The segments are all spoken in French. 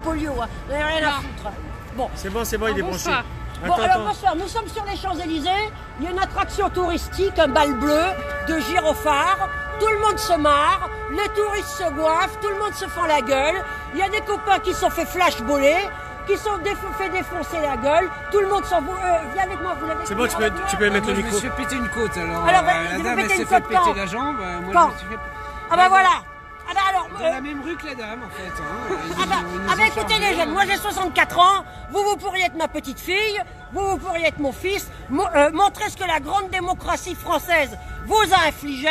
polio, hein. Vous n'avez rien à foutre. Bon. C'est bon, il est branché. Bon, alors bonsoir, nous sommes sur les Champs-Élysées, il y a une attraction touristique, un bal bleu de gyrophares, tout le monde se marre, les touristes se goiffent, tout le monde se fend la gueule, il y a des copains qui se sont fait flashballer, qui se sont fait défoncer la gueule, tout le monde s'en fout, viens avec moi, vous l'avez. C'est bon, tu peux mettre le micro. Je me suis pété une côte alors, la dame elle s'est fait péter la jambe, moi quand je me suis fait... Ah bah voilà. Ah bah alors, dans la même rue que la dame en fait. Hein. Ah bah écoutez les jeunes, moi j'ai 64 ans, vous pourriez être ma petite fille, vous pourriez être mon fils, montrer ce que la grande démocratie française vous a infligé,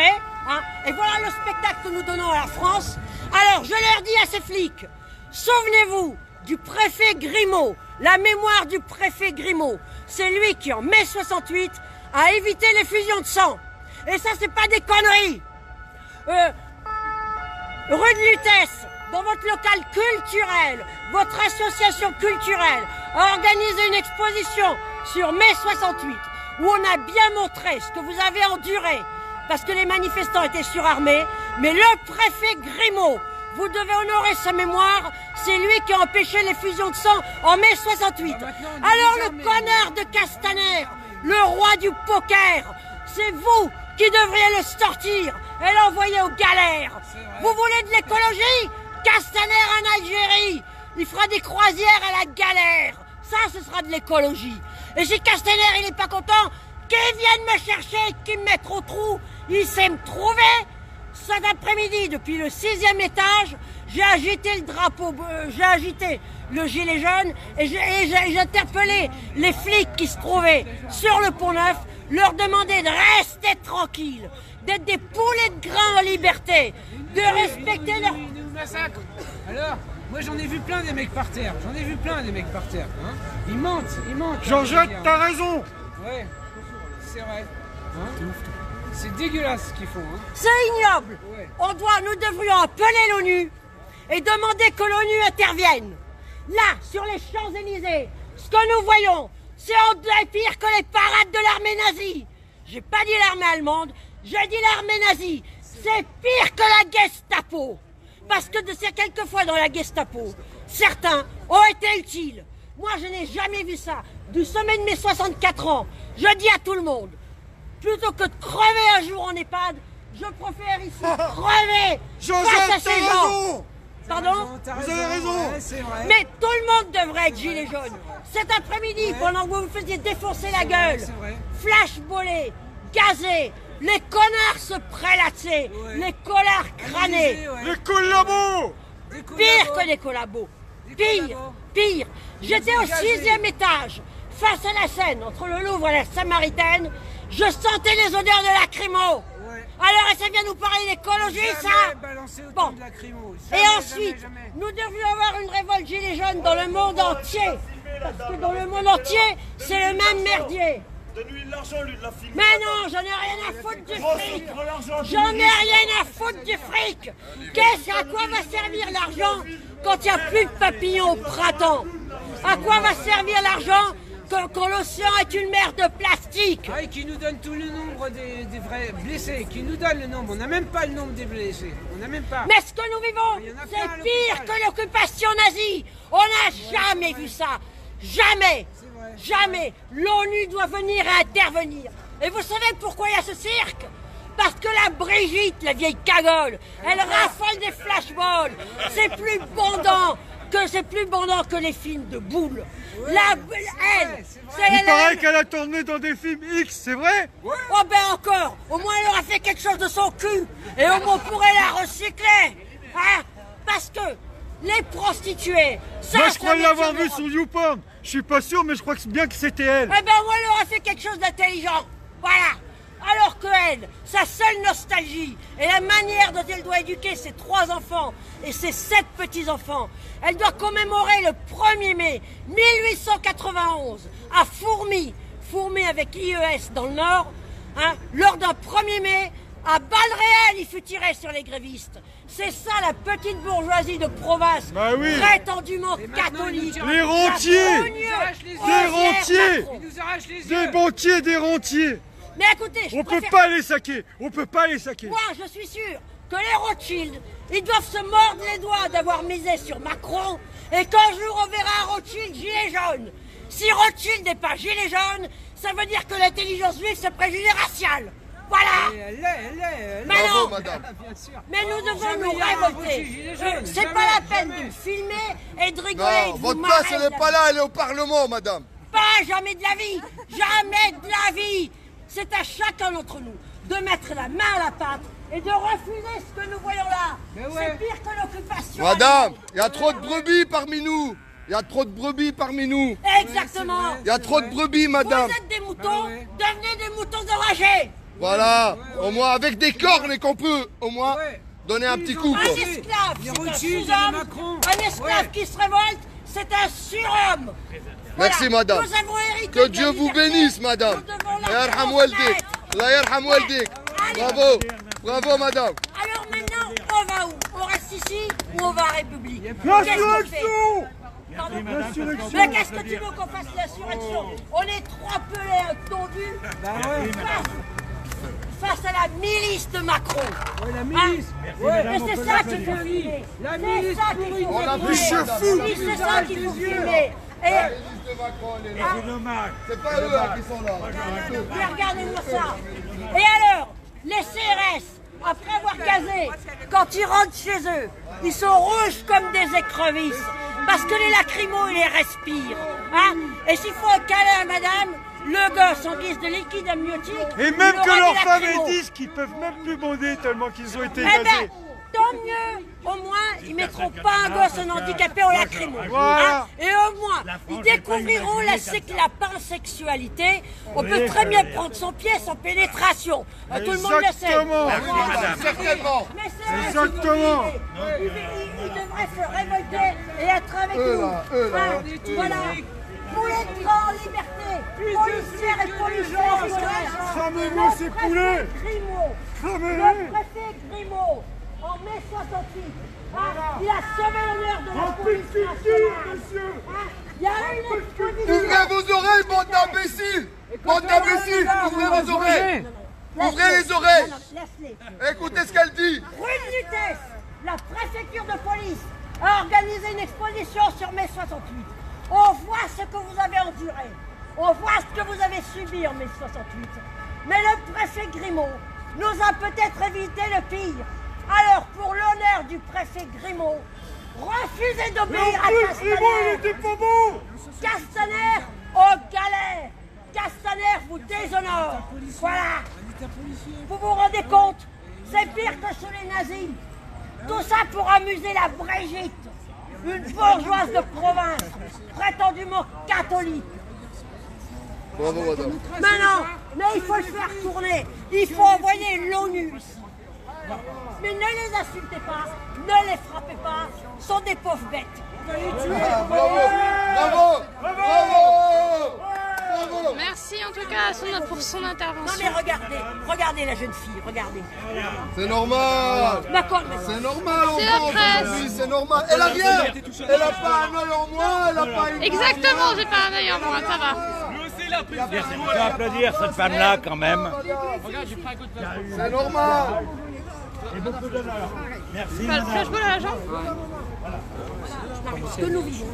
hein, et voilà le spectacle que nous donnons à la France. Alors je leur dis à ces flics, souvenez-vous du préfet Grimaud, la mémoire du préfet Grimaud, c'est lui qui en mai 68 a évité les fusions de sang. Et ça c'est pas des conneries. Rue de Lutèce, dans votre local culturel, votre association culturelle a organisé une exposition sur mai 68 où on a bien montré ce que vous avez enduré parce que les manifestants étaient surarmés, mais le préfet Grimaud, vous devez honorer sa mémoire, c'est lui qui a empêché les fusions de sang en mai 68. Alors le connard de Castaner, le roi du poker, c'est vous qui devriez le sortir et l'envoyer aux galères. Vous voulez de l'écologie? Castaner en Algérie, il fera des croisières à la galère. Ça, ce sera de l'écologie. Et si Castaner, il n'est pas content, qu'il vienne me chercher, qu'il me mette au trou, il sait me trouver. Cet après-midi, depuis le 6e étage, j'ai agité le drapeau, j'ai agité le gilet jaune et j'ai interpellé les flics qui se trouvaient sur le Pont-Neuf, leur demander de rester tranquilles, d'être des poulets de grain en liberté, de respecter leur... Alors, moi j'en ai vu plein des mecs par terre, hein. Ils mentent. Jean-Jacques, t'as raison. Ouais, c'est vrai. Hein, c'est dégueulasse ce qu'ils font. Hein. C'est ignoble. Ouais. Nous devrions appeler l'ONU et demander que l'ONU intervienne. Là, sur les Champs-Élysées, ce que nous voyons, c'est pire que les parades de l'armée nazie. J'ai pas dit l'armée allemande, j'ai dit l'armée nazie. C'est pire que la Gestapo. Parce que quelquefois dans la Gestapo, certains ont été utiles. Moi, je n'ai jamais vu ça. Du sommet de mes 64 ans, je dis à tout le monde, plutôt que de crever un jour en EHPAD, je préfère ici crever face à ces gens. Pardon? Vous avez raison. Ouais, c'est vrai. Mais tout le monde devrait être gilet jaune. Cet après-midi, pendant que vous vous faisiez défoncer la gueule, flashballer, gazer, les connards se prélasser, les collards crânés. Les collabos. Pire que les collabos. Pire. J'étais au 6e étage, face à la Seine, entre le Louvre et la Samaritaine. Je sentais les odeurs de lacrymo. Alors, ça vient nous parler d'écologie, ça? Bon. Et ensuite, nous devrions avoir une révolte gilet jaune dans le monde entier. Parce que dans le monde entier, c'est le même merdier. Donne-lui de l'argent, lui, de la filmer. Mais non, j'en ai rien à foutre du fric. J'en ai rien à foutre du fric. À quoi va servir l'argent quand il n'y a plus de papillons au printemps? À quoi va servir l'argent quand l'océan est une mer de plastique? Ah, et qui nous donne tout le nombre des vrais blessés, qui nous donne le nombre. On n'a même pas le nombre des blessés. On n'a même pas. Mais ce que nous vivons, c'est pire que l'occupation nazie. On n'a jamais vu ça. Jamais. Jamais. L'ONU doit venir et intervenir. Et vous savez pourquoi il y a ce cirque? Parce que la Brigitte, la vieille cagole, elle raffole des flashballs. C'est plus bandant que les films de boules. Il paraît qu'elle a tourné dans des films X, c'est vrai? Oh ben encore. Au moins elle aura fait quelque chose de son cul. Et au moins on pourrait la recycler. Hein? Parce que les prostituées... Moi je crois l'avoir vu sur YouPorn. Je suis pas sûr, mais je crois que c'est bien que c'était elle. Eh ben moi elle aura fait quelque chose d'intelligent. Voilà. Alors que elle, sa seule nostalgie et la manière dont elle doit éduquer ses 3 enfants et ses 7 petits-enfants, elle doit commémorer le 1er mai 1891 à Fourmi avec IES dans le Nord, hein, lors d'un 1er mai, à balles réelles, il fut tiré sur les grévistes. C'est ça la petite bourgeoisie de province, prétendument catholique. Les rentiers, des banquiers, des rentiers. Mais écoutez, on peut pas les saquer, on peut pas les saquer. Moi, je suis sûr que les Rothschild, ils doivent se mordre les doigts d'avoir misé sur Macron Et qu'un jour on verra Rothschild gilet jaune. Si Rothschild n'est pas gilet jaune, ça veut dire que l'intelligence juive c'est préjugé racial. Voilà. Elle l'est. Mais Bravo, non. madame. Bien sûr. Mais nous devons Jamais nous il y aura un révolter. Rothschild gilet jaune. C'est Jamais, pas la peine jamais. de filmer et de rigoler. et Non, de votre vous place, marrer elle de n'est la pas là, elle est au Parlement, madame. Pas jamais de la vie. Jamais de la vie. C'est à chacun d'entre nous de mettre la main à la pâte et de refuser ce que nous voyons là. Mais ouais. C'est pire que l'occupation. Madame, il y a trop de brebis parmi nous. Il y a trop de brebis parmi nous. Exactement. Il y a trop de brebis, madame. Vous êtes des moutons, Ah ouais. devenez des moutons enragés. Voilà, au moins avec des cornes et qu'on peut au moins Ouais. donner un petit coup. Un Quoi. esclave, Il y a c'est un Rothschild, il y a sous-homme. Macron. Un esclave Ouais. qui se révolte, c'est un surhomme. Merci, madame. Nous avons hérité Que de la Dieu vous liberté. bénisse, madame. Nous devons la Allah yarham transmettre. waldik. Allah yarham waldik. Allez. Bravo, bravo, madame. Alors maintenant, on va où? On reste ici ou on va à République? Qu'est-ce qu'on L'insurrection. fait? Pardon. L'insurrection. Mais qu'est-ce que tu veux qu'on fasse l'insurrection? On est trois pelés tondus Bah ouais. face à la milice de Macron. Ouais, la milice. Ouais. Et c'est ça qu'il faut filmer. La C'est milice ça pourrie qu'il faut de Macron. filmer. Oui, c'est ça qu'il faut filmer. Et C'est dommage. C'est pas eux hein, qui sont là. mais regardez-moi ça. Et alors, les CRS, après avoir gazé, quand ils rentrent chez eux, ils sont rouges comme des écrevisses. Parce que les lacrymos, ils les respirent. Hein? Et s'il faut un câlin à madame, le gosse en guise de liquide amniotique. Et même il que aura leurs des femmes lacrymos. disent qu'ils peuvent même plus bander tellement qu'ils ont été Eh ben, gazés. tant mieux. Au moins, ils mettront pas un gosse en handicapé au lacrymo. Voilà. Hein? Et au moins, ils découvriront la pansexualité. On peut très bien prendre son pied sans pénétration. Tout le monde le sait. Exactement. Certainement. Mais c'est Exactement. ils devraient se révolter et être avec Eux, nous. là, eux, là. Hein, voilà. Pour les grands en liberté, policières et policiers. Cramez-moi ces poulets. Cramez-les. Le préfet Grimaud, en mai 68, hein, il a sauvé l'honneur de la police nationale. monsieur. Hein, il y a une exposition. Ouvrez vos oreilles, bande d'imbéciles. Bande d'imbéciles, ouvrez vos oreilles. Ouvrez les oreilles. Non, laisse-les. Écoutez ce qu'elle dit. Rue de Lutèce, la préfecture de police a organisé une exposition sur mai 68. On voit ce que vous avez enduré. On voit ce que vous avez subi en mai 68. Mais le préfet Grimaud nous a peut-être évité le pire. Alors, pour l'honneur du préfet Grimaud, refusez d'obéir à Il Castaner. était pas bon. Castaner aux galères. Castaner vous déshonore. Voilà. Vous vous rendez compte? C'est pire que sous les nazis. Tout ça pour amuser la Brigitte, une bourgeoise de province, prétendument catholique. Bravo, madame. Mais non, mais il faut le faire tourner. Il faut envoyer l'ONU ici. Mais ne les insultez pas, ne les frappez pas, ce sont des pauvres bêtes. Ah, bravo, bravo, bravo, bravo. Merci en tout cas pour son Non intervention. mais regardez la jeune fille, regardez. C'est normal. D'accord, mais C'est normal, on C'est la pense presse. aujourd'hui, c'est normal. Elle a rien. Elle a pas un œil en moins, elle a pas une. Exactement, j'ai pas un œil en moi, ça va. On peut applaudir cette femme-là quand même. C'est normal. Et beaucoup d'honneur. Merci. Pas le flashball à la jambe. ce que nous vivons,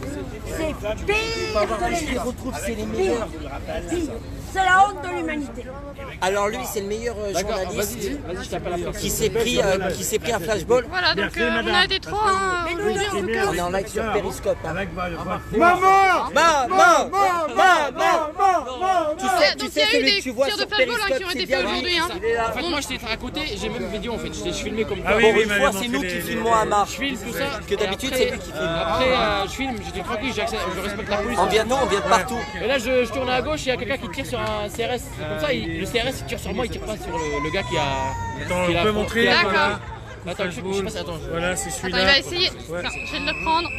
c'est pire que les gens. C'est les meilleurs. Pire. C'est la honte de l'humanité. Alors lui, c'est le meilleur journaliste qui s'est pris un flashball. Voilà, donc on a des trois. Hein, Mais nous, aujourd'hui, en tout cas. On est en live sur Periscope. Hein. Maman. Donc il y a eu des tirs de flashball hein, qui ont été faits aujourd'hui. Hein. En fait, moi j'étais à côté, j'ai même une vidéo en fait, je filmé comme Ah quoi. oui, Pour oui, une il fois, m'avait c'est nous montré qui les- filmons à marche. Je filme tout ça. Que d'habitude, Et c'est lui qui filme. Après, je filme, j'étais tranquille, je respecte la police. On vient de partout. Et là, je tourne à gauche, il y a quelqu'un qui tire sur un CRS. Comme ça, le CRS il tire sur moi, il tire pas sur le gars qui a. Attends, qui on a- peut montrer. D'accord. Voilà. Attends, je sais pas, attends. Voilà, c'est Attends, celui-là. il va essayer. Ouais. Attends, je vais le prendre.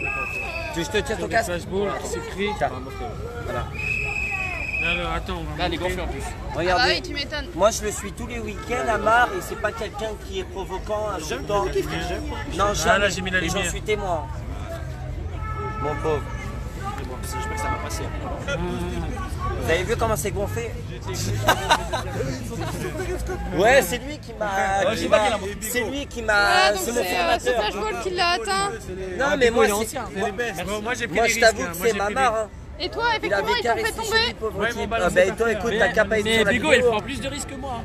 Je te tiens ton Le casque. flashball qui s'écrit. Alors, attends, on va Là, les montrer. gonflés en plus. Ah bah oui, Regardez. tu m'étonnes. Moi, je le suis tous les week-ends à Mar et c'est pas quelqu'un qui est provoquant, insultant. Non, jamais. là, j'ai mis la Et j'en lumière. suis témoin. Mon pauvre. passer. Vous avez vu comment c'est gonflé? Ouais, c'est lui qui m'a. C'est lui qui m'a. C'est mon formateur. C'est Flashball qui l'a atteint. Non, mais moi, moi je t'avoue que c'est ma marre. Et toi, effectivement, ils t'ont fait tomber. Bah, toi, écoute, t'as qu'à pas être sur la Bigo, vidéo. elle prend plus de risques que moi.